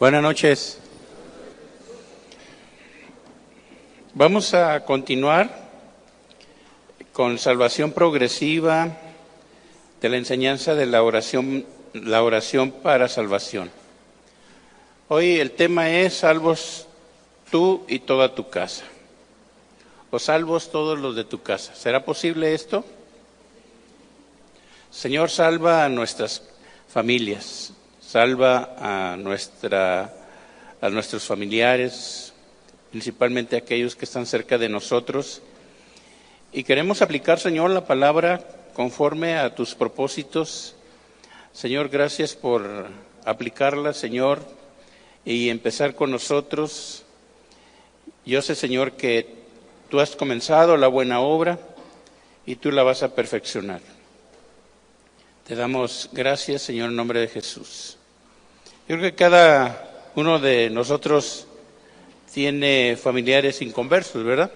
Buenas noches. Vamos a continuar con salvación progresiva de la enseñanza de la oración para salvación. Hoy el tema es salvos tú y toda tu casa, o salvos todos los de tu casa. ¿Será posible esto? Señor, salva a nuestras familias, salva a nuestros familiares, principalmente aquellos que están cerca de nosotros. Y queremos aplicar, Señor, la palabra conforme a tus propósitos. Señor, gracias por aplicarla, Señor, y empezar con nosotros. Yo sé, Señor, que tú has comenzado la buena obra y tú la vas a perfeccionar. Te damos gracias, Señor, en nombre de Jesús. Yo creo que cada uno de nosotros tiene familiares inconversos, ¿verdad?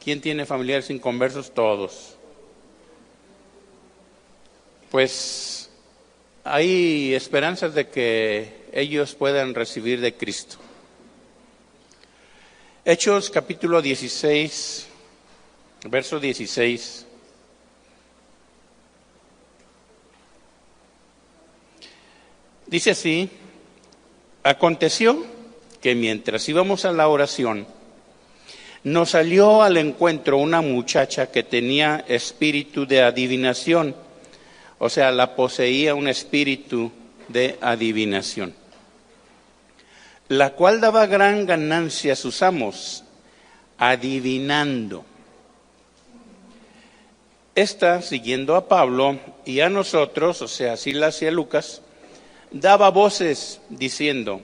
¿Quién tiene familiares inconversos? Todos. Pues hay esperanzas de que ellos puedan recibir de Cristo. Hechos capítulo 16, verso 16. Dice así: aconteció que mientras íbamos a la oración, nos salió al encuentro una muchacha que tenía espíritu de adivinación, o sea, la poseía un espíritu de adivinación, la cual daba gran ganancia a sus amos, adivinando. Esta, siguiendo a Pablo y a nosotros, o sea, Silas y a Lucas, daba voces diciendo: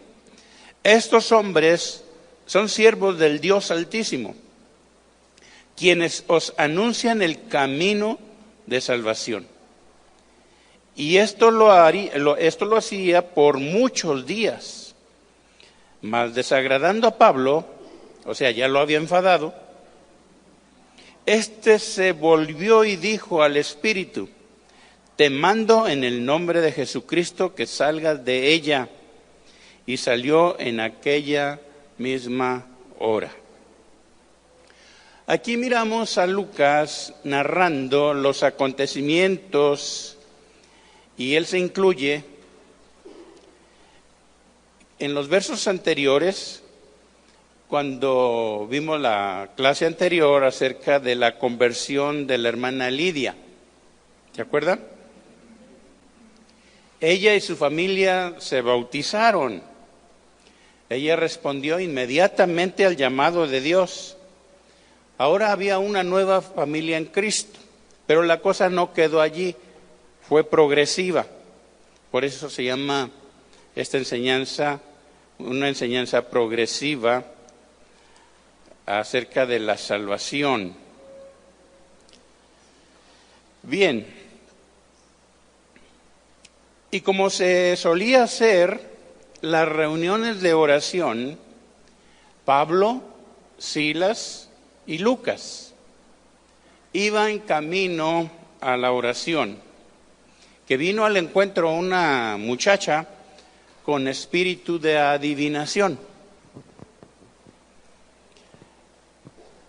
estos hombres son siervos del Dios Altísimo, quienes os anuncian el camino de salvación. Y esto lo hacía por muchos días. Mas desagradando a Pablo, o sea, ya lo había enfadado, este se volvió y dijo al espíritu: te mando en el nombre de Jesucristo que salgas de ella. Y salió en aquella misma hora. Aquí miramos a Lucas narrando los acontecimientos y él se incluye en los versos anteriores, cuando vimos la clase anterior acerca de la conversión de la hermana Lidia. ¿Se acuerdan? Ella y su familia se bautizaron. Ella respondió inmediatamente al llamado de Dios. Ahora había una nueva familia en Cristo, pero la cosa no quedó allí, fue progresiva. Por eso se llama esta enseñanza una enseñanza progresiva acerca de la salvación. Bien, y como se solía hacer las reuniones de oración, Pablo, Silas y Lucas iban camino a la oración, que vino al encuentro una muchacha con espíritu de adivinación.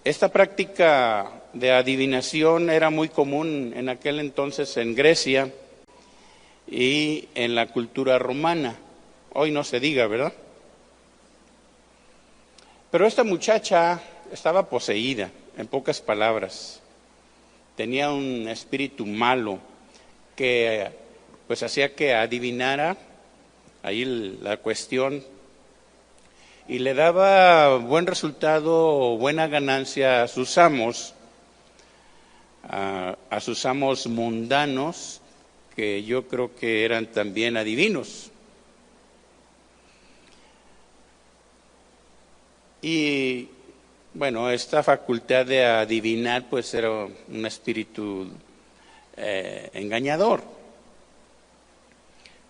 Esta práctica de adivinación era muy común en aquel entonces en Grecia y en la cultura romana. Hoy no se diga, ¿verdad? Pero esta muchacha estaba poseída, en pocas palabras. Tenía un espíritu malo que pues hacía que adivinara ahí la cuestión y le daba buen resultado o buena ganancia a sus amos, a sus amos mundanos, que yo creo que eran también adivinos. Y bueno, esta facultad de adivinar pues era un espíritu engañador.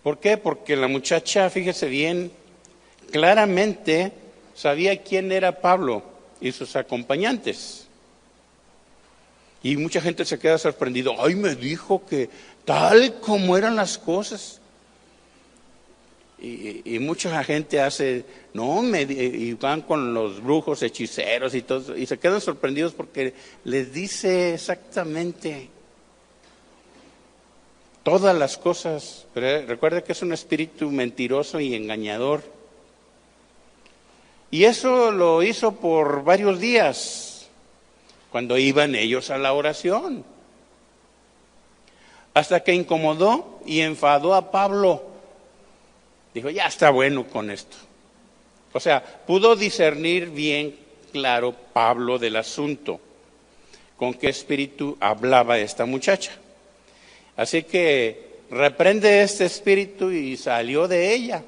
¿Por qué? Porque la muchacha, fíjese bien, claramente sabía quién era Pablo y sus acompañantes. Y mucha gente se queda sorprendido. Ay, me dijo que tal como eran las cosas. Y mucha gente hace, no, y van con los brujos, hechiceros y todo, y se quedan sorprendidos porque les dice exactamente todas las cosas. Pero recuerda que es un espíritu mentiroso y engañador. Y eso lo hizo por varios días, cuando iban ellos a la oración. Hasta que incomodó y enfadó a Pablo. Dijo, ya está bueno con esto. O sea, pudo discernir bien claro Pablo del asunto, con qué espíritu hablaba esta muchacha. Así que reprende este espíritu y salió de ella.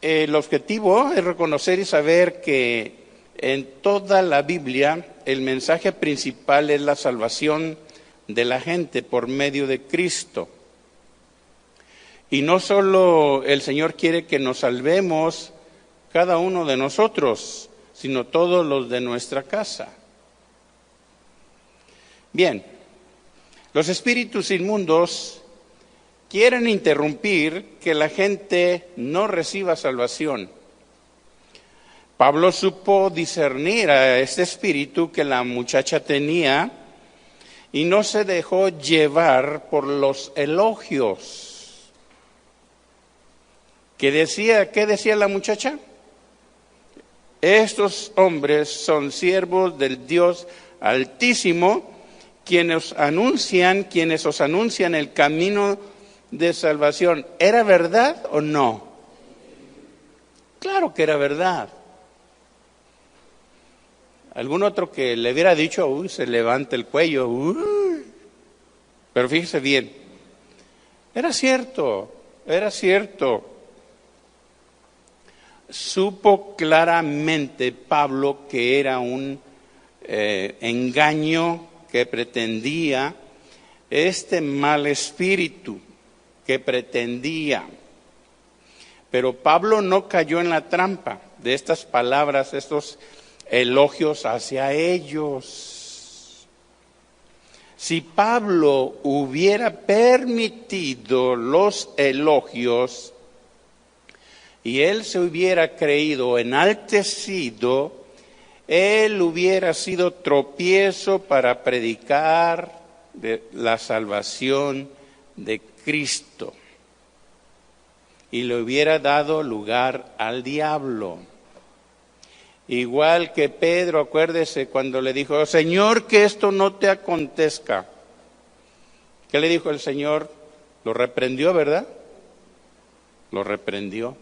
El objetivo es reconocer y saber que en toda la Biblia el mensaje principal es la salvación de la gente por medio de Cristo. Y no solo el Señor quiere que nos salvemos cada uno de nosotros, sino todos los de nuestra casa. Bien, los espíritus inmundos quieren interrumpir que la gente no reciba salvación. Pablo supo discernir a este espíritu que la muchacha tenía y no se dejó llevar por los elogios. ¿Qué decía la muchacha? Estos hombres son siervos del Dios Altísimo, quienes os anuncian el camino de salvación. ¿Era verdad o no? Claro que era verdad. Algún otro que le hubiera dicho, se levanta el cuello, pero fíjese bien, era cierto. Supo claramente Pablo que era un engaño que pretendía este mal espíritu que pretendía. Pero Pablo no cayó en la trampa de estas palabras, estos elogios hacia ellos. Si Pablo hubiera permitido los elogios y él se hubiera creído enaltecido, él hubiera sido tropiezo para predicar de la salvación de Cristo y le hubiera dado lugar al diablo. Igual que Pedro, acuérdese cuando le dijo, Señor, que esto no te acontezca. ¿Qué le dijo el Señor? Lo reprendió, ¿verdad? Lo reprendió.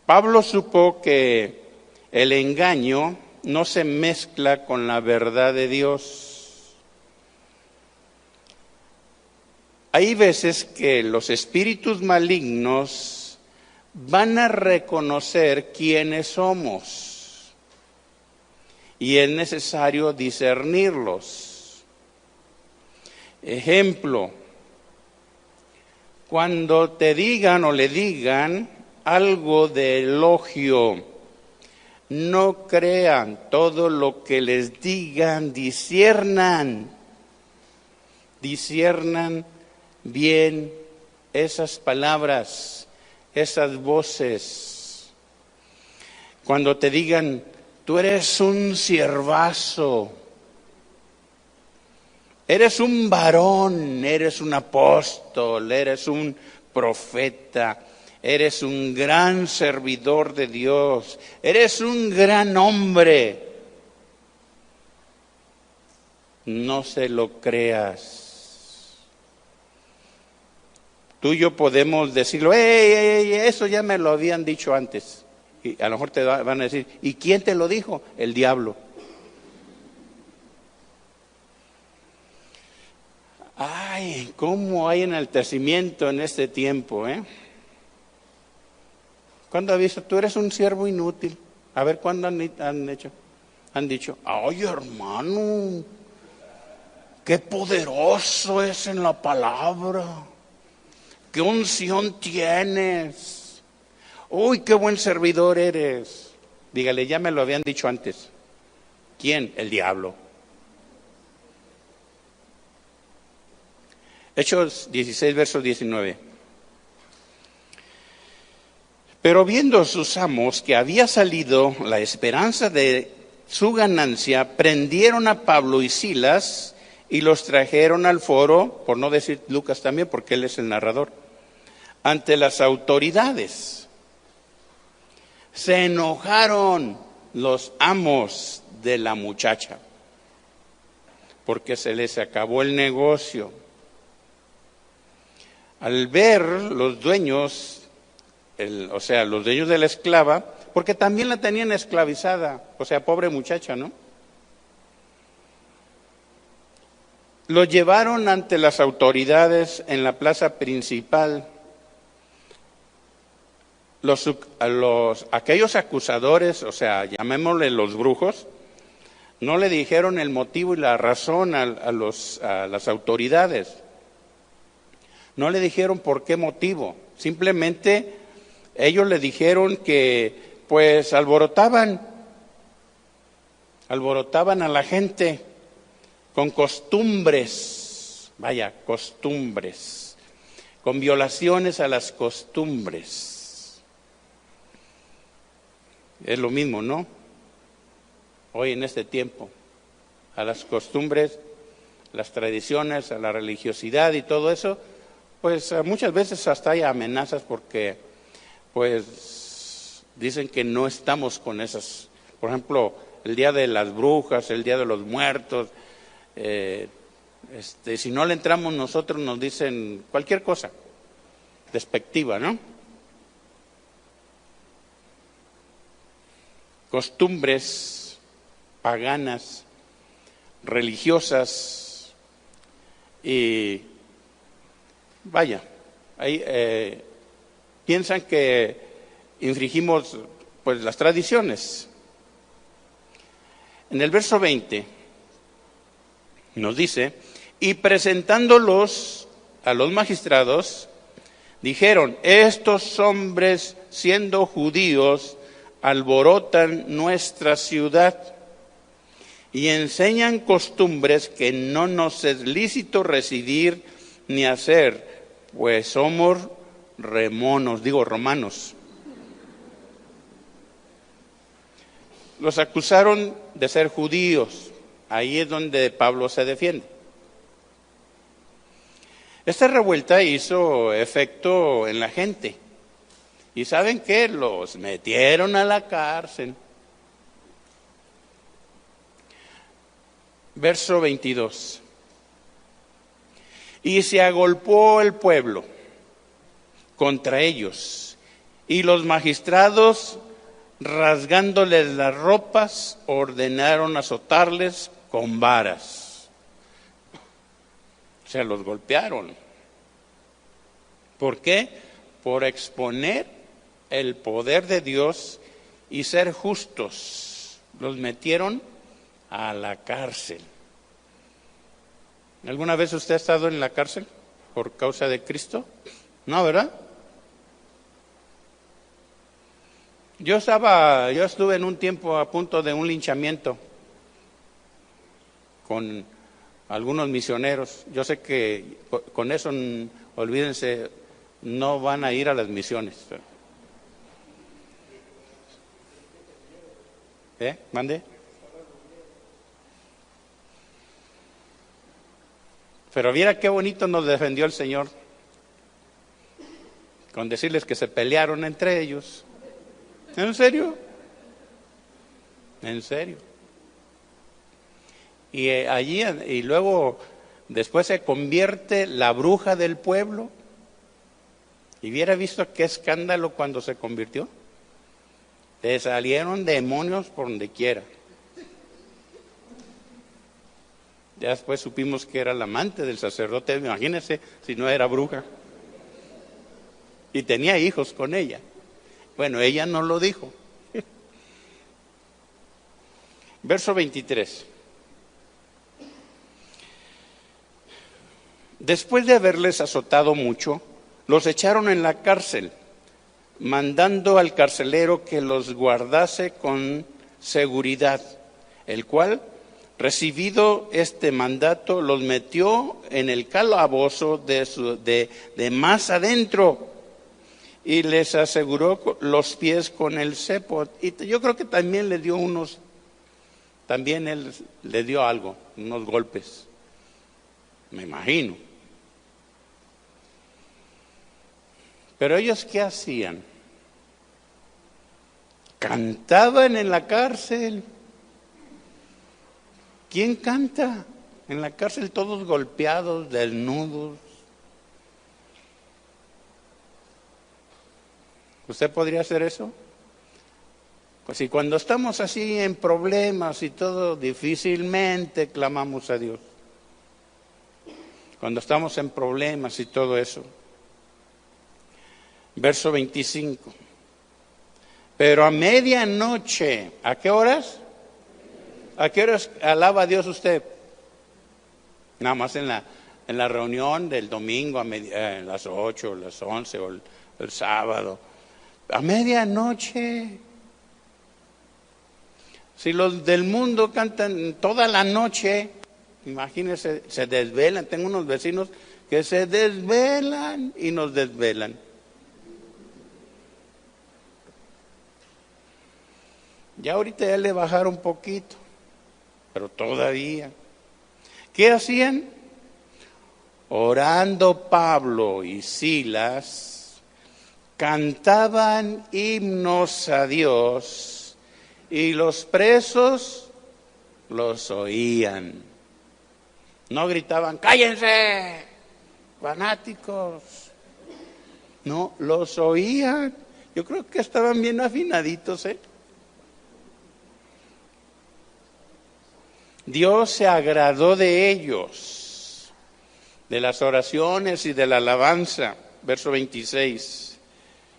Pablo supo que el engaño no se mezcla con la verdad de Dios. Hay veces que los espíritus malignos van a reconocer quiénes somos y es necesario discernirlos. Ejemplo, cuando te digan o le digan algo de elogio, no crean todo lo que les digan, disciernan bien esas palabras, esas voces. Cuando te digan, tú eres un siervazo, eres un varón, eres un apóstol, eres un profeta, eres un gran servidor de Dios, eres un gran hombre. No se lo creas. Tú y yo podemos decirlo, eso ya me lo habían dicho antes. Y a lo mejor te van a decir, ¿y quién te lo dijo? El diablo. Ay, cómo hay enaltecimiento en este tiempo, ¿eh? ¿Cuándo ha visto? Tú eres un siervo inútil. A ver, ¿cuándo han dicho, ay, hermano, qué poderoso es en la palabra, qué unción tienes, uy, qué buen servidor eres. Dígale, ya me lo habían dicho antes. ¿Quién? El diablo. Hechos 16, verso 19. Pero viendo sus amos que había salido la esperanza de su ganancia, prendieron a Pablo y Silas y los trajeron al foro, por no decir Lucas también, porque él es el narrador, ante las autoridades. Se enojaron los amos de la muchacha, porque se les acabó el negocio. Al ver los dueños, los dueños de la esclava, porque también la tenían esclavizada, o sea, pobre muchacha, ¿no? Lo llevaron ante las autoridades en la plaza principal. Aquellos acusadores, o sea, llamémosle los brujos, no le dijeron el motivo y la razón a las autoridades. No le dijeron por qué motivo. Simplemente ellos le dijeron que pues alborotaban a la gente con costumbres, con violaciones a las costumbres. Es lo mismo, ¿no? Hoy en este tiempo, a las costumbres, las tradiciones, a la religiosidad y todo eso, pues muchas veces hasta hay amenazas porque pues dicen que no estamos con esas. Por ejemplo, el Día de las Brujas, el Día de los Muertos, si no le entramos nosotros nos dicen cualquier cosa despectiva, ¿no? Costumbres paganas, religiosas, y ahí piensan que infringimos pues las tradiciones. En el verso 20 nos dice, y presentándolos a los magistrados, dijeron, estos hombres siendo judíos alborotan nuestra ciudad y enseñan costumbres que no nos es lícito residir ni hacer, pues somos romanos. Los acusaron de ser judíos. Ahí es donde Pablo se defiende. Esta revuelta hizo efecto en la gente. ¿Y saben qué? Los metieron a la cárcel. Verso 22. Y se agolpó el pueblo contra ellos, y los magistrados, rasgándoles las ropas, ordenaron azotarles con varas. O sea, los golpearon. ¿Por qué? Por exponer el poder de Dios y ser justos. Los metieron a la cárcel. ¿Alguna vez usted ha estado en la cárcel por causa de Cristo? No, ¿verdad? Yo estuve en un tiempo a punto de un linchamiento con algunos misioneros. Yo sé que con eso, olvídense, no van a ir a las misiones. ¿Mande? Pero viera qué bonito nos defendió el Señor, con decirles que se pelearon entre ellos. ¿En serio? ¿En serio? Y allí, y luego, después se convierte la bruja del pueblo. ¿Y hubiera visto qué escándalo cuando se convirtió? Le salieron demonios por donde quiera. Ya después supimos que era la amante del sacerdote, imagínense si no era bruja. Y tenía hijos con ella. Bueno, ella no lo dijo. Verso 23. Después de haberles azotado mucho, los echaron en la cárcel, mandando al carcelero que los guardase con seguridad, el cual, recibido este mandato, los metió en el calabozo de más adentro y les aseguró los pies con el cepo. Y yo creo que también le dio también él le dio algo, unos golpes, me imagino. Pero ellos, ¿qué hacían? Cantaban en la cárcel. ¿Quién canta? En la cárcel todos golpeados, desnudos. ¿Usted podría hacer eso? Pues si cuando estamos así en problemas y todo, difícilmente clamamos a Dios. Cuando estamos en problemas y todo eso. Verso 25. Pero a medianoche, ¿a qué horas? ¿A qué horas alaba a Dios usted? Nada más en la reunión del domingo a las 8, las 11 o el sábado. A medianoche. Si los del mundo cantan toda la noche, imagínense, se desvelan. Tengo unos vecinos que se desvelan y nos desvelan. Ya ahorita ya le bajaron un poquito, pero todavía. ¿Qué hacían? Orando Pablo y Silas, cantaban himnos a Dios y los presos los oían. No gritaban, cállense, fanáticos. No, los oían. Yo creo que estaban bien afinaditos, Dios se agradó de ellos, de las oraciones y de la alabanza. Verso 26.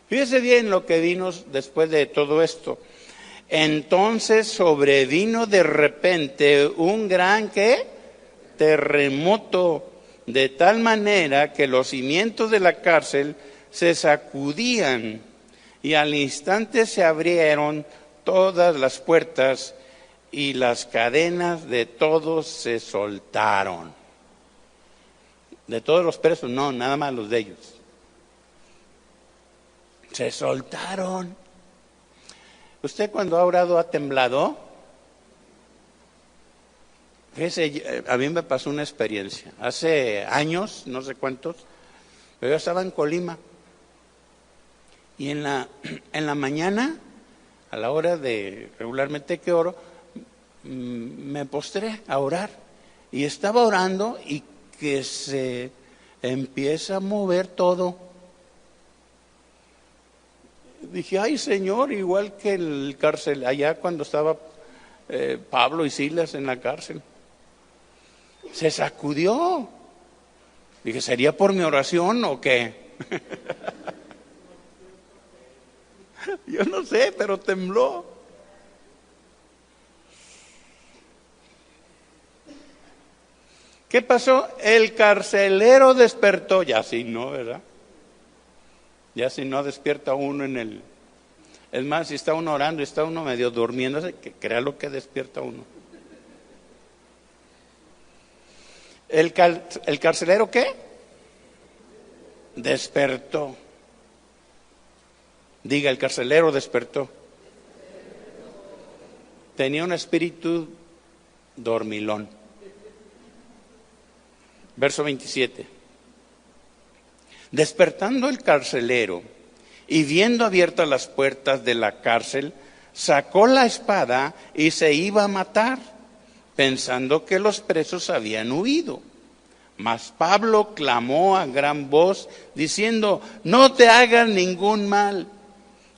Fíjese bien lo que vino después de todo esto. Entonces sobrevino de repente un gran terremoto, de tal manera que los cimientos de la cárcel se sacudían y al instante se abrieron todas las puertas y las cadenas de todos se soltaron. De todos los presos, no, nada más los de ellos. Se soltaron. ¿Usted cuando ha orado ha temblado? Fíjese, a mí me pasó una experiencia. Hace años, no sé cuántos, pero yo estaba en Colima. Y en la mañana, a la hora de regularmente que oro, me postré a orar. Y estaba orando y que se empieza a mover todo. Dije, ay Señor, igual que el cárcel, allá cuando estaba Pablo y Silas en la cárcel. Se sacudió. Dije, ¿sería por mi oración o qué? Yo no sé, pero tembló. ¿Qué pasó? El carcelero despertó. Ya sí, no, ¿verdad? Ya si no despierta uno Es más, si está uno orando y está uno medio durmiendo, que crea lo que despierta uno. ¿El carcelero qué? Despertó. Diga, el carcelero despertó. Tenía un espíritu dormilón. Verso 27. Despertando el carcelero y viendo abiertas las puertas de la cárcel, sacó la espada y se iba a matar, pensando que los presos habían huido. Mas Pablo clamó a gran voz, diciendo, no te hagas ningún mal,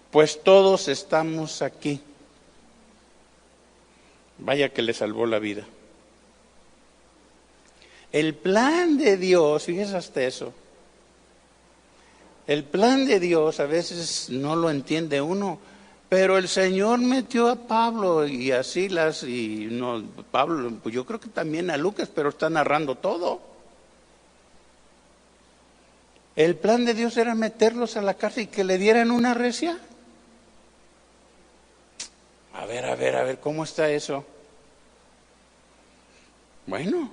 pues todos estamos aquí. Vaya que le salvó la vida. El plan de Dios, fíjese hasta eso. El plan de Dios a veces no lo entiende uno, pero el Señor metió a Pablo y a Silas y no, Pablo, pues yo creo que también a Lucas, pero está narrando todo. El plan de Dios era meterlos a la cárcel y que le dieran una recia. A ver, ¿cómo está eso? Bueno,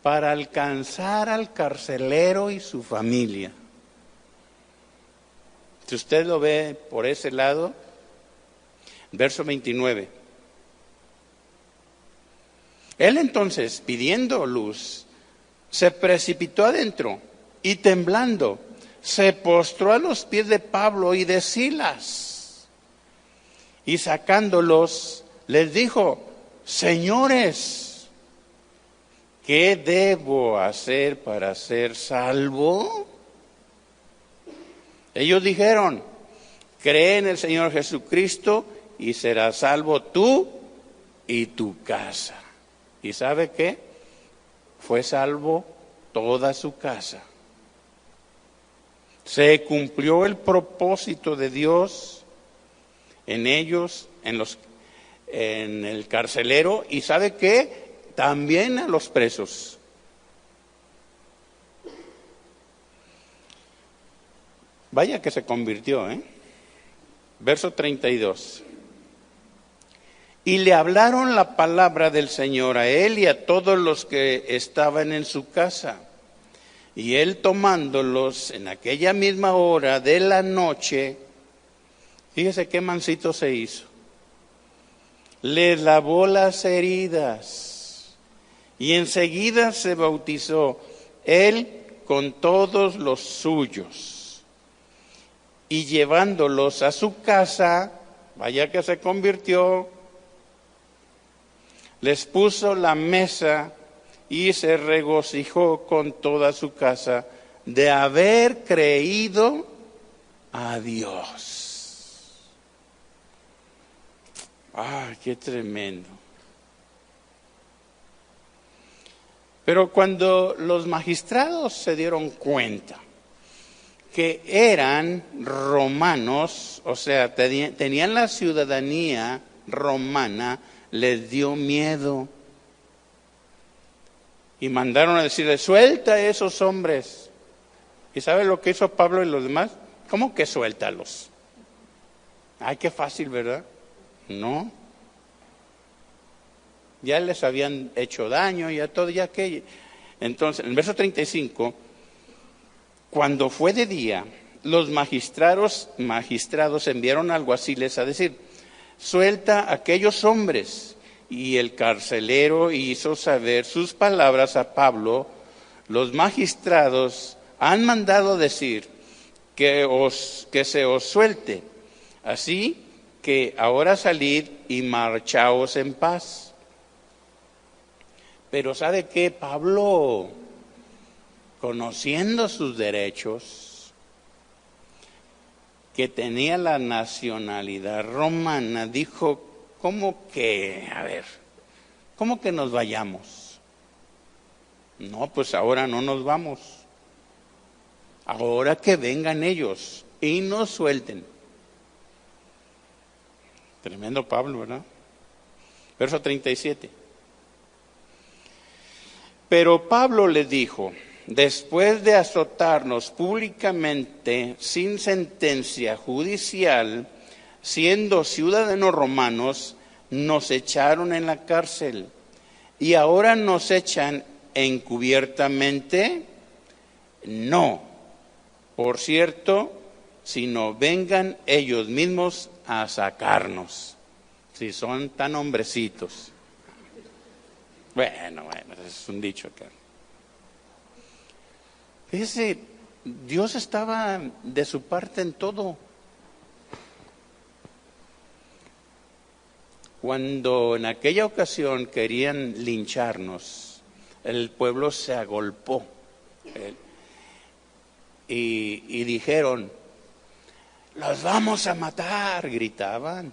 para alcanzar al carcelero y su familia. Si usted lo ve por ese lado, verso 29. Él entonces, pidiendo luz, se precipitó adentro y temblando, se postró a los pies de Pablo y de Silas. Y sacándolos, les dijo: señores, ¿qué debo hacer para ser salvo? Ellos dijeron: cree en el Señor Jesucristo y serás salvo tú y tu casa. ¿Y sabe qué? Fue salvo toda su casa. Se cumplió el propósito de Dios en ellos, en el carcelero, y ¿sabe qué? También a los presos. Vaya que se convirtió, Verso 32. Y le hablaron la palabra del Señor a él y a todos los que estaban en su casa. Y él, tomándolos en aquella misma hora de la noche, fíjese qué mansito se hizo. Les lavó las heridas y enseguida se bautizó él con todos los suyos. Y llevándolos a su casa, vaya que se convirtió, les puso la mesa y se regocijó con toda su casa de haber creído a Dios. ¡Ah, qué tremendo! Pero cuando los magistrados se dieron cuenta que eran romanos, o sea, tenían la ciudadanía romana, les dio miedo. Y mandaron a decirle: suelta a esos hombres. ¿Y sabe lo que hizo Pablo y los demás? ¿Cómo que suéltalos? Ay, qué fácil, ¿verdad? No. Ya les habían hecho daño, ya todo, ya que... Entonces, en el verso 35, cuando fue de día, los magistrados enviaron alguaciles a decir: suelta a aquellos hombres. Y el carcelero hizo saber sus palabras a Pablo: los magistrados han mandado decir que se os suelte. Así que ahora salid y marchaos en paz. Pero ¿sabe qué? Pablo, conociendo sus derechos, que tenía la nacionalidad romana, dijo: ¿cómo que? A ver, ¿cómo que nos vayamos? No, pues ahora no nos vamos. Ahora que vengan ellos y nos suelten. Tremendo Pablo, ¿verdad? Verso 37. Pero Pablo le dijo: después de azotarnos públicamente sin sentencia judicial, siendo ciudadanos romanos, nos echaron en la cárcel y ahora nos echan encubiertamente. No, por cierto, sino vengan ellos mismos a sacarnos, si son tan hombrecitos. Bueno, es un dicho acá. Fíjese, Dios estaba de su parte en todo. Cuando en aquella ocasión querían lincharnos, el pueblo se agolpó y dijeron: los vamos a matar, gritaban.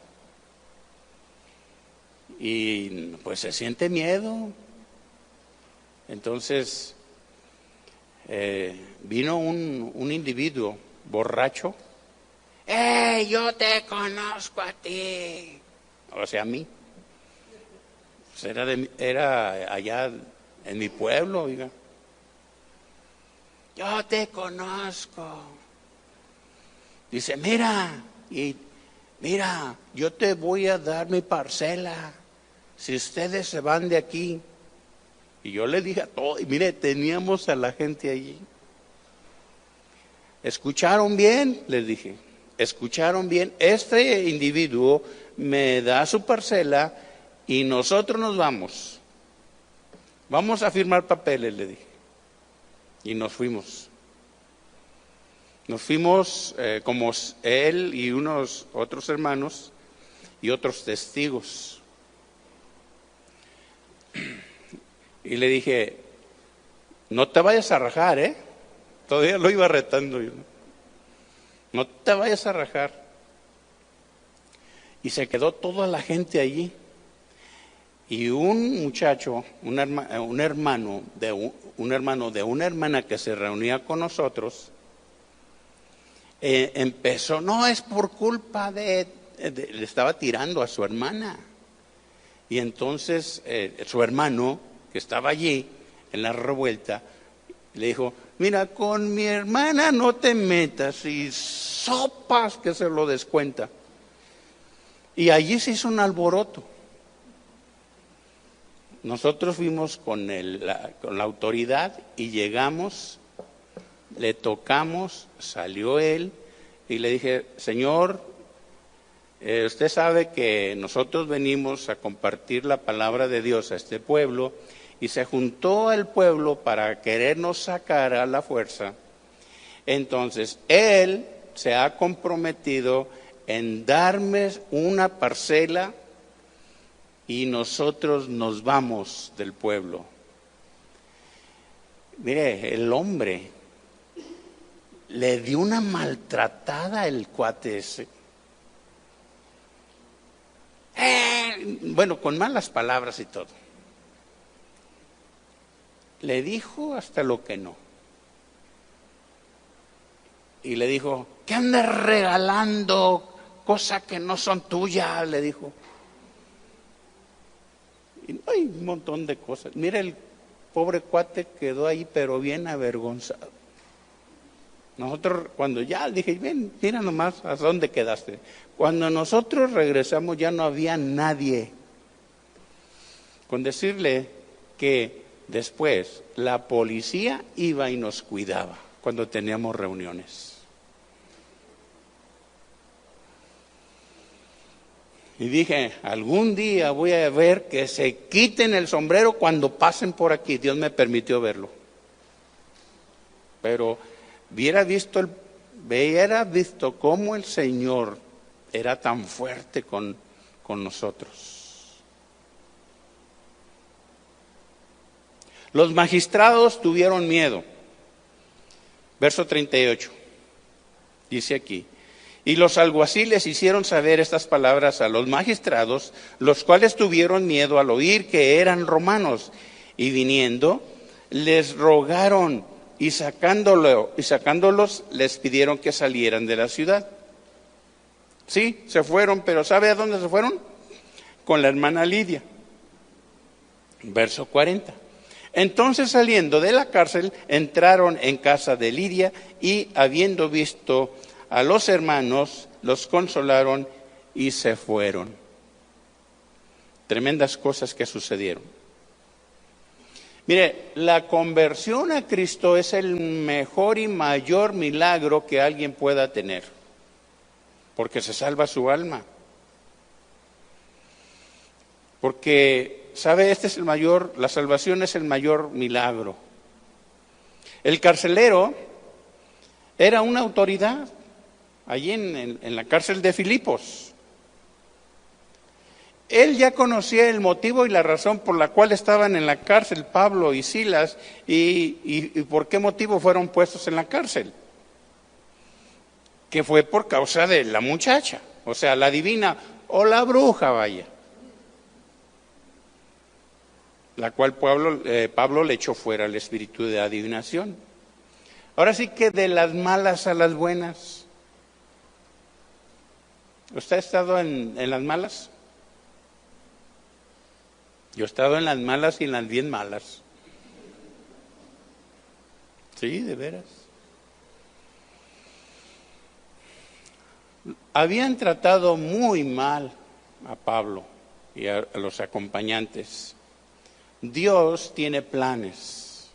Y pues se siente miedo. Entonces vino un individuo borracho. Yo te conozco a ti. O sea, a mí. Pues era allá en mi pueblo, oiga. Yo te conozco. Dice: mira, yo te voy a dar mi parcela si ustedes se van de aquí. Y yo le dije a todos, y mire, teníamos a la gente allí. ¿Escucharon bien? Les dije. ¿Escucharon bien? Este individuo me da su parcela y nosotros nos vamos. Vamos a firmar papeles, le dije. Y nos fuimos. Nos fuimos como él y unos otros hermanos y otros testigos. Y le dije, no te vayas a rajar, ¿eh? Todavía lo iba retando yo. No te vayas a rajar. Y se quedó toda la gente allí. Y un muchacho, un hermano de una hermana que se reunía con nosotros, empezó, no es por culpa le estaba tirando a su hermana. Y entonces su hermano, que estaba allí en la revuelta, le dijo, mira, con mi hermana no te metas, y sopas que se lo descuenta. Y allí se hizo un alboroto. Nosotros fuimos con la autoridad y llegamos, le tocamos, salió él y le dije, señor, usted sabe que nosotros venimos a compartir la palabra de Dios a este pueblo, y se juntó al pueblo para querernos sacar a la fuerza. Entonces, él se ha comprometido en darme una parcela y nosotros nos vamos del pueblo. Mire, el hombre le dio una maltratada el cuate ese. Bueno, con malas palabras y todo. Le dijo hasta lo que no. Y le dijo, ¿qué andas regalando cosas que no son tuyas? Le dijo. Y hay un montón de cosas. Mira, el pobre cuate quedó ahí, pero bien avergonzado. Nosotros, cuando ya dije, ven, mira nomás a dónde quedaste. Cuando nosotros regresamos ya no había nadie. Con decirle que después la policía iba y nos cuidaba cuando teníamos reuniones. Y dije, algún día voy a ver que se quiten el sombrero cuando pasen por aquí. Dios me permitió verlo. Pero hubiera visto cómo el Señor era tan fuerte con nosotros. Los magistrados tuvieron miedo. Verso 38. Dice aquí. Y los alguaciles hicieron saber estas palabras a los magistrados, los cuales tuvieron miedo al oír que eran romanos. Y viniendo, les rogaron y sacándolos les pidieron que salieran de la ciudad. Sí, se fueron, pero ¿sabe a dónde se fueron? Con la hermana Lidia. Verso 40. Entonces, saliendo de la cárcel, entraron en casa de Lidia y, habiendo visto a los hermanos, los consolaron y se fueron. Tremendas cosas que sucedieron. Mire, la conversión a Cristo es el mejor y mayor milagro que alguien pueda tener, porque se salva su alma. Porque, ¿sabe? La salvación es el mayor milagro. El carcelero era una autoridad allí en la cárcel de Filipos. Él ya conocía el motivo y la razón por la cual estaban en la cárcel Pablo y Silas y por qué motivo fueron puestos en la cárcel. Que fue por causa de la muchacha, o sea, la divina o la bruja, vaya. La cual Pablo le echó fuera el espíritu de adivinación. Ahora sí que de las malas a las buenas. ¿Usted ha estado en las malas? Yo he estado en las malas y en las bien malas. Sí, de veras. Habían tratado muy mal a Pablo y a los acompañantes. Dios tiene planes.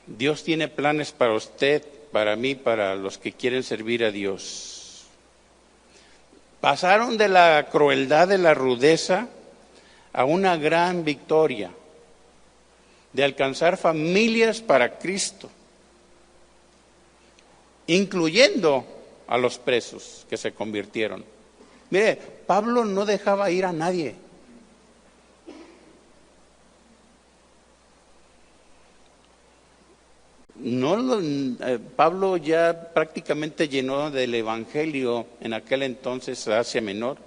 Dios tiene planes para usted, para mí, para los que quieren servir a Dios. Pasaron de la crueldad, de la rudeza, a una gran victoria, de alcanzar familias para Cristo, incluyendo a los presos que se convirtieron. Mire, Pablo no dejaba ir a nadie. Pablo ya prácticamente llenó del evangelio en aquel entonces Asia Menor.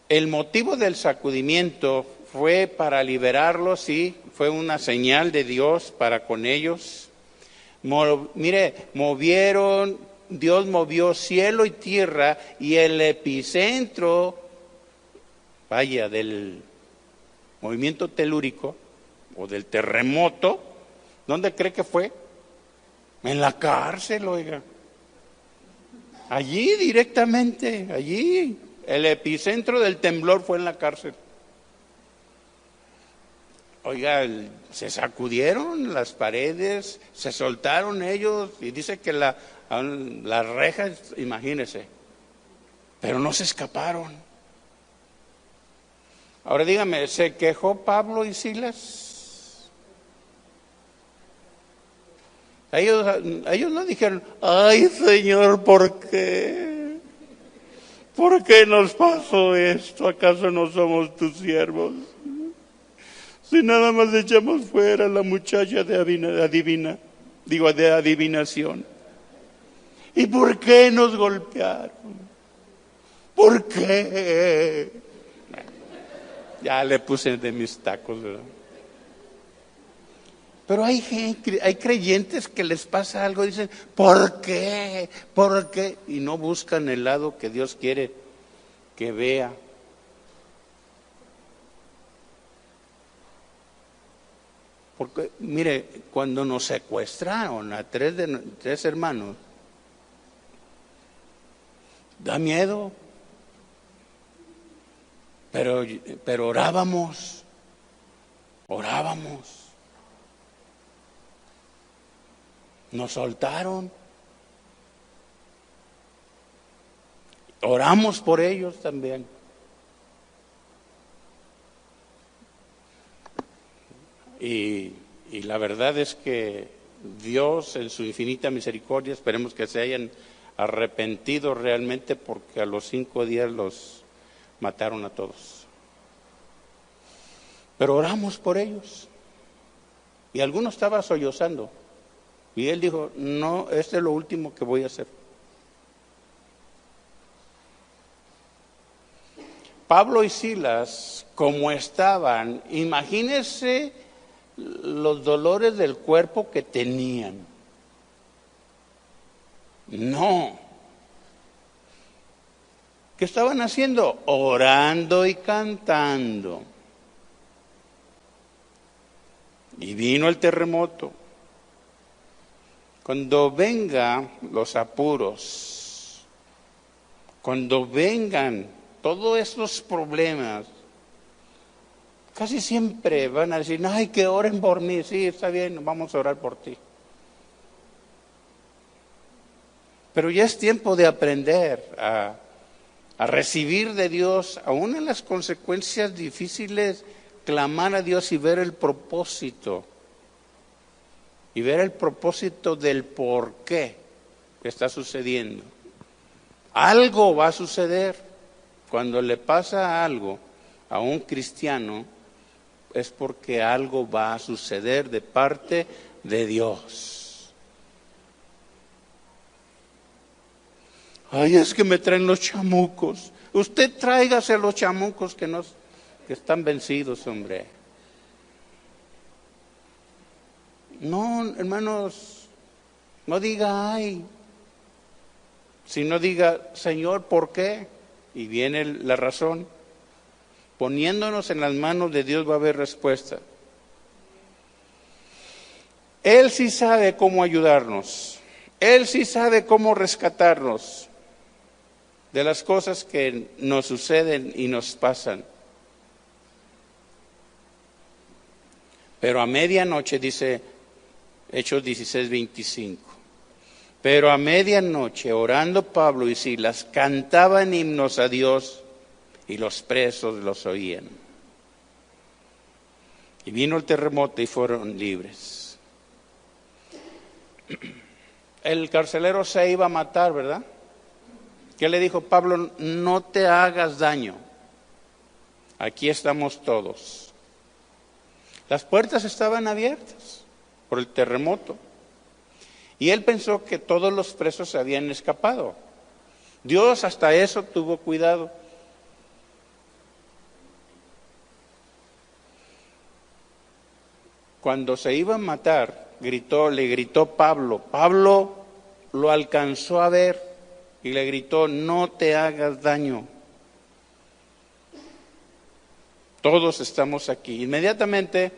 El motivo del sacudimiento fue para liberarlos, sí, fue una señal de Dios para con ellos. Dios movió cielo y tierra, y el epicentro, del movimiento telúrico o del terremoto, ¿dónde cree que fue? En la cárcel, oiga. Allí directamente, allí. El epicentro del temblor fue en la cárcel. Oiga, se sacudieron las paredes, se soltaron ellos, y dice que las rejas, imagínese, pero no se escaparon. Ahora dígame, ¿se quejó Pablo y Silas? Ellos no dijeron, ay Señor, ¿por qué? ¿Por qué nos pasó esto? ¿Acaso no somos tus siervos? Si nada más echamos fuera a la muchacha de adivinación. ¿Y por qué nos golpearon? ¿Por qué? Ya le puse de mis tacos, ¿verdad? Pero hay creyentes que les pasa algo y dicen, ¿por qué? ¿Por qué? Y no buscan el lado que Dios quiere que vea. Porque, mire, cuando nos secuestraron a tres hermanos, da miedo, pero orábamos. Nos soltaron. Oramos por ellos también. Y la verdad es que Dios, en su infinita misericordia, esperemos que se hayan arrepentido realmente, porque a los 5 días los mataron a todos. Pero oramos por ellos. Y alguno estaba sollozando. Y él dijo, no, este es lo último que voy a hacer. Pablo y Silas, como estaban, imagínense los dolores del cuerpo que tenían. No. ¿Qué estaban haciendo? Orando y cantando. Y vino el terremoto. Cuando vengan los apuros, cuando vengan todos estos problemas, casi siempre van a decir, ay, que oren por mí. Sí, está bien, vamos a orar por ti. Pero ya es tiempo de aprender a recibir de Dios, aún en las consecuencias difíciles, clamar a Dios y ver el propósito. Y ver el propósito del por qué está sucediendo. Algo va a suceder. Cuando le pasa algo a un cristiano, es porque algo va a suceder de parte de Dios. Ay, es que me traen los chamucos. Usted tráigase los chamucos que están vencidos, hombre. No, hermanos, no diga ay, sino diga, Señor, ¿por qué? Y viene la razón. Poniéndonos en las manos de Dios va a haber respuesta. Él sí sabe cómo ayudarnos. Él sí sabe cómo rescatarnos. de las cosas que nos suceden y nos pasan. Pero a medianoche, dice Hechos 16:25, pero a medianoche, orando Pablo y Silas, cantaban himnos a Dios y los presos los oían. Y vino el terremoto y fueron libres. El carcelero se iba a matar, ¿verdad? ¿Qué le dijo Pablo? No te hagas daño. Aquí estamos todos. Las puertas estaban abiertas por el terremoto. Y él pensó que todos los presos se habían escapado. Dios hasta eso tuvo cuidado. Cuando se iba a matar, le gritó Pablo. Pablo lo alcanzó a ver y le gritó, no te hagas daño. Todos estamos aquí. Inmediatamente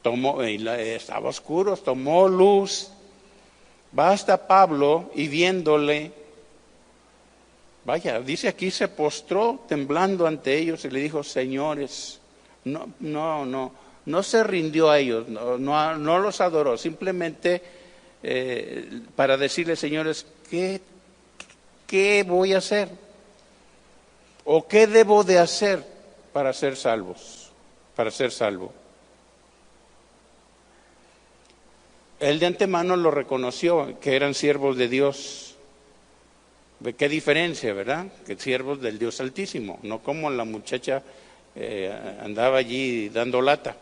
estaba oscuro, tomó luz. Va hasta Pablo y viéndole, dice aquí, se postró temblando ante ellos y le dijo, señores, no se rindió a ellos, no los adoró, simplemente para decirles, señores, ¿qué voy a hacer? ¿O qué debo de hacer para ser salvos? Para ser salvo. Él de antemano lo reconoció, que eran siervos de Dios. ¿De qué diferencia, verdad? Que siervos del Dios Altísimo, no como la muchacha andaba allí dando lata.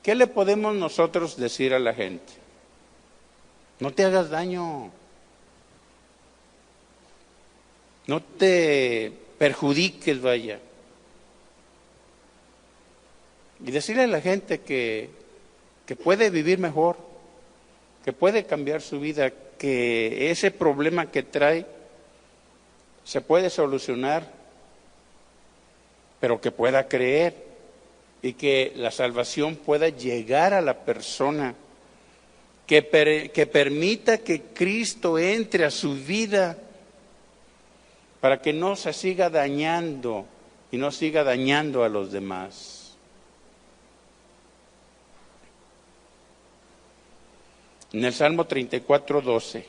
¿Qué le podemos nosotros decir a la gente? No te hagas daño. No te perjudiques, vaya. Y decirle a la gente que puede vivir mejor, que puede cambiar su vida, que ese problema que trae se puede solucionar, pero que pueda creer y que la salvación pueda llegar a la persona, que permita que Cristo entre a su vida para que no se siga dañando y no siga dañando a los demás. En el Salmo 34:12.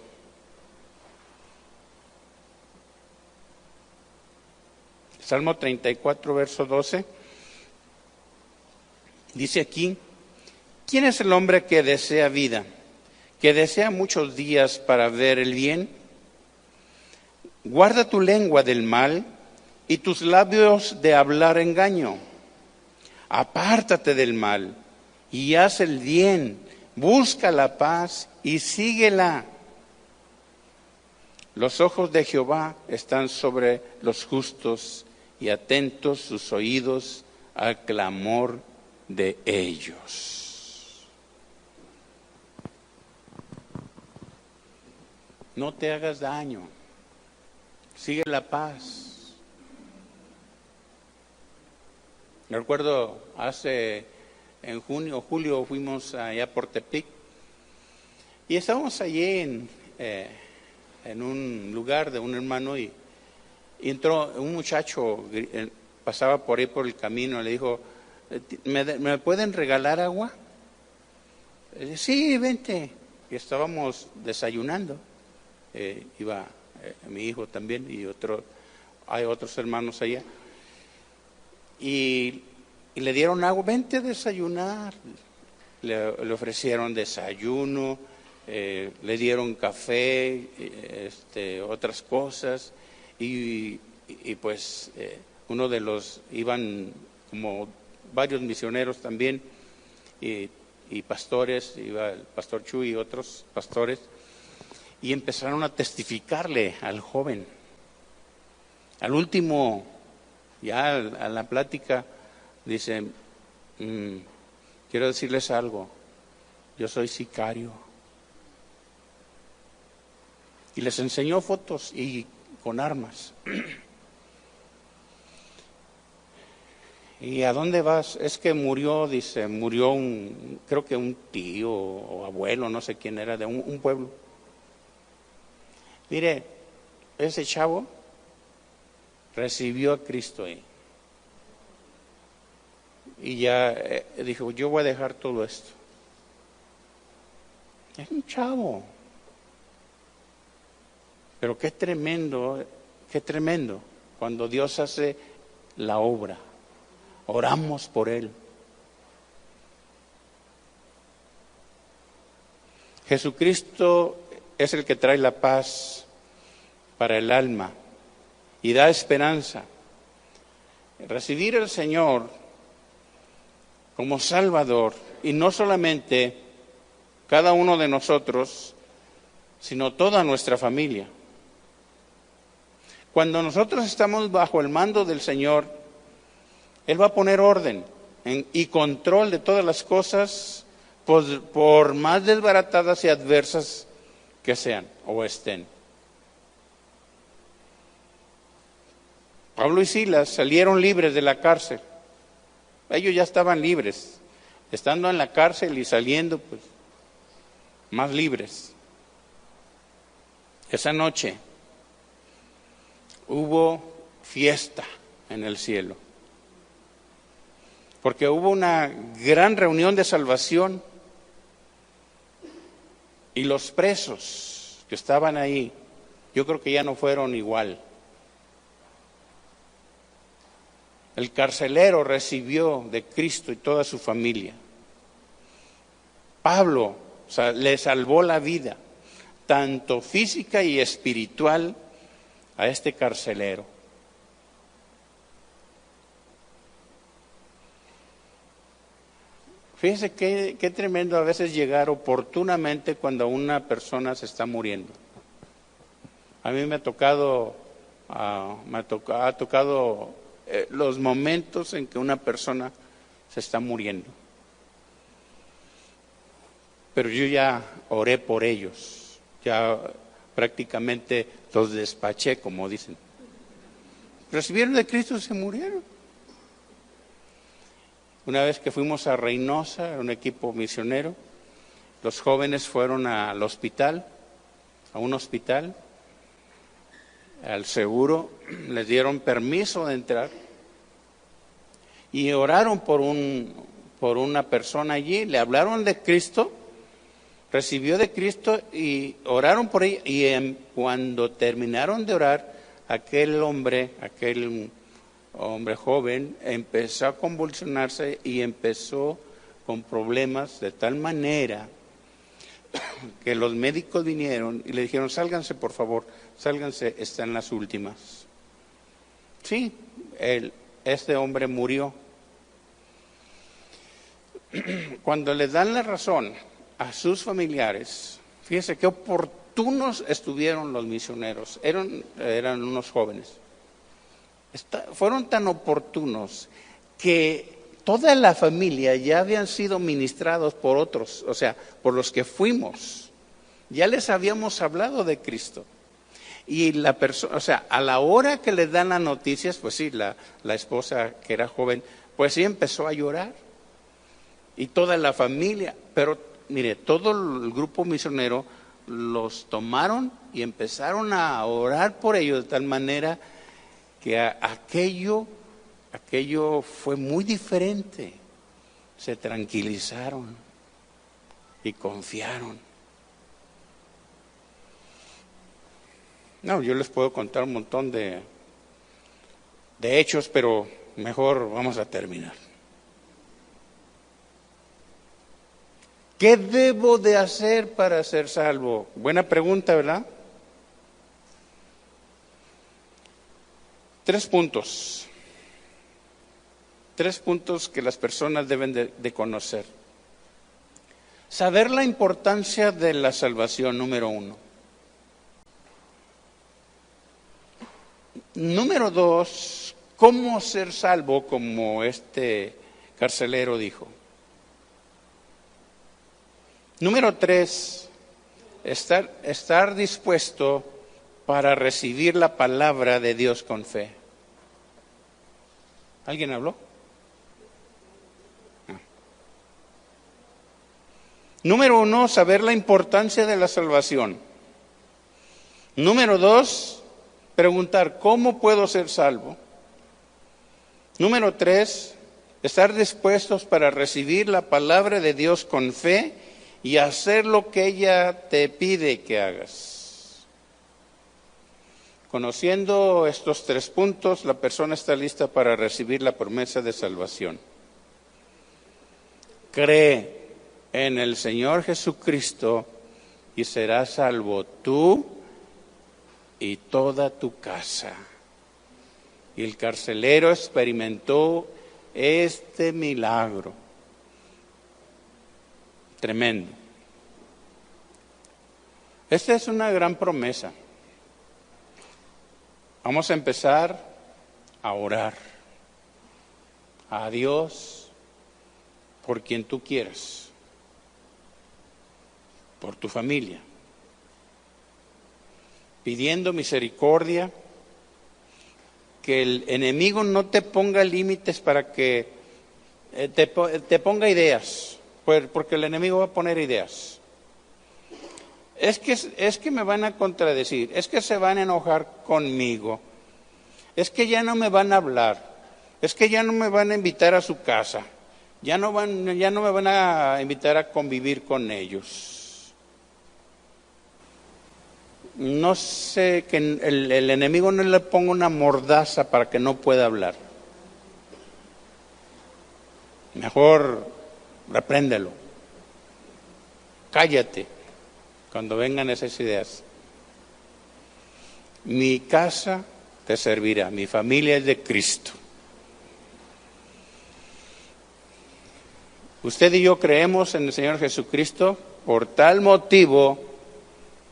Salmo 34, verso 12. Dice aquí, ¿quién es el hombre que desea vida, que desea muchos días para ver el bien? Guarda tu lengua del mal y tus labios de hablar engaño. Apártate del mal y haz el bien. Busca la paz y síguela. Los ojos de Jehová están sobre los justos y atentos sus oídos al clamor de ellos. No te hagas daño. Sigue la paz. Me recuerdo en julio fuimos allá por Tepic y estábamos allí en un lugar de un hermano y entró un muchacho, pasaba por ahí por el camino, le dijo, ¿me pueden regalar agua? Le dije, sí, vente. Y estábamos desayunando, iba mi hijo también y hay otros hermanos allá. Y le dieron agua, vente a desayunar. Le ofrecieron desayuno, le dieron café, otras cosas. Y pues uno de iban como varios misioneros también y pastores, iba el pastor Chuy y otros pastores. Y empezaron a testificarle al joven. Al último, ya a la plática, dice, quiero decirles algo, yo soy sicario. Y les enseñó fotos y con armas. ¿Y a dónde vas? Es que murió, creo que un tío o abuelo, no sé quién era, de un pueblo. Mire, ese chavo recibió a Cristo ahí. Y ya dijo, yo voy a dejar todo esto. Es un chavo. Pero qué tremendo cuando Dios hace la obra. Oramos por él. Jesucristo es el que trae la paz para el alma y da esperanza. Recibir al Señor como Salvador, y no solamente cada uno de nosotros, sino toda nuestra familia. Cuando nosotros estamos bajo el mando del Señor, Él va a poner orden y control de todas las cosas, por más desbaratadas y adversas que sean o estén. Pablo y Silas salieron libres de la cárcel. Ellos ya estaban libres, estando en la cárcel y saliendo, pues, más libres. Esa noche hubo fiesta en el cielo, porque hubo una gran reunión de salvación y los presos que estaban ahí, yo creo que ya no fueron igual. El carcelero recibió de Cristo y toda su familia. Pablo le salvó la vida, tanto física y espiritual, a este carcelero. Fíjense qué tremendo a veces llegar oportunamente cuando una persona se está muriendo. A mí me ha tocado los momentos en que una persona se está muriendo. Pero yo ya oré por ellos, ya prácticamente los despaché, como dicen. Recibieron de Cristo y se murieron. Una vez que fuimos a Reynosa, un equipo misionero, los jóvenes fueron al hospital, a un hospital, al seguro, les dieron permiso de entrar y oraron por una persona allí, le hablaron de Cristo, recibió de Cristo y oraron por ella, y cuando terminaron de orar, aquel hombre joven empezó a convulsionarse y empezó con problemas de tal manera que los médicos vinieron y le dijeron, sálganse por favor, sálganse, están las últimas. Sí, este hombre murió. Cuando le dan la razón a sus familiares, fíjense qué oportunos estuvieron los misioneros, eran unos jóvenes. Fueron tan oportunos que toda la familia ya habían sido ministrados por otros, o sea, por los que fuimos. Ya les habíamos hablado de Cristo. Y la persona, o sea, a la hora que les dan las noticias, pues sí, la esposa que era joven, pues sí empezó a llorar. Y toda la familia, pero mire, todo el grupo misionero los tomaron y empezaron a orar por ellos de tal manera que aquello fue muy diferente. Se tranquilizaron y confiaron. No, yo les puedo contar un montón de hechos, pero mejor vamos a terminar. ¿Qué debo de hacer para ser salvo? Buena pregunta, ¿verdad? 3 puntos. 3 puntos que las personas deben de conocer. Saber la importancia de la salvación, número 1. Número 2, ¿cómo ser salvo como este carcelero dijo? Número 3, estar dispuesto para recibir la palabra de Dios con fe. ¿Alguien habló? No. Número 1, saber la importancia de la salvación. Número 2, preguntar, ¿cómo puedo ser salvo? Número 3, estar dispuestos para recibir la palabra de Dios con fe y hacer lo que ella te pide que hagas. Conociendo estos 3 puntos, la persona está lista para recibir la promesa de salvación. Cree en el Señor Jesucristo y serás salvo tú y toda tu casa. Y el carcelero experimentó este milagro tremendo. Esta es una gran promesa. Vamos a empezar a orar a Dios por quien tú quieras, por tu familia, pidiendo misericordia, que el enemigo no te ponga límites para que te ponga ideas, porque el enemigo va a poner ideas. Es que me van a contradecir, es que se van a enojar conmigo, es que ya no me van a hablar, es que ya no me van a invitar a su casa, ya no me van a invitar a convivir con ellos. No sé, que el enemigo no le ponga una mordaza para que no pueda hablar. Mejor repréndelo. Cállate cuando vengan esas ideas. Mi casa te servirá, mi familia es de Cristo. Usted y yo creemos en el Señor Jesucristo, por tal motivo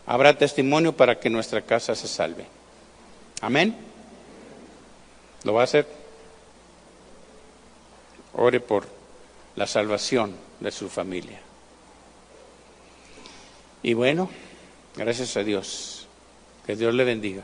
habrá testimonio para que nuestra casa se salve. Amén. ¿Lo va a hacer? Ore por la salvación de su familia. Y bueno, gracias a Dios. Que Dios le bendiga.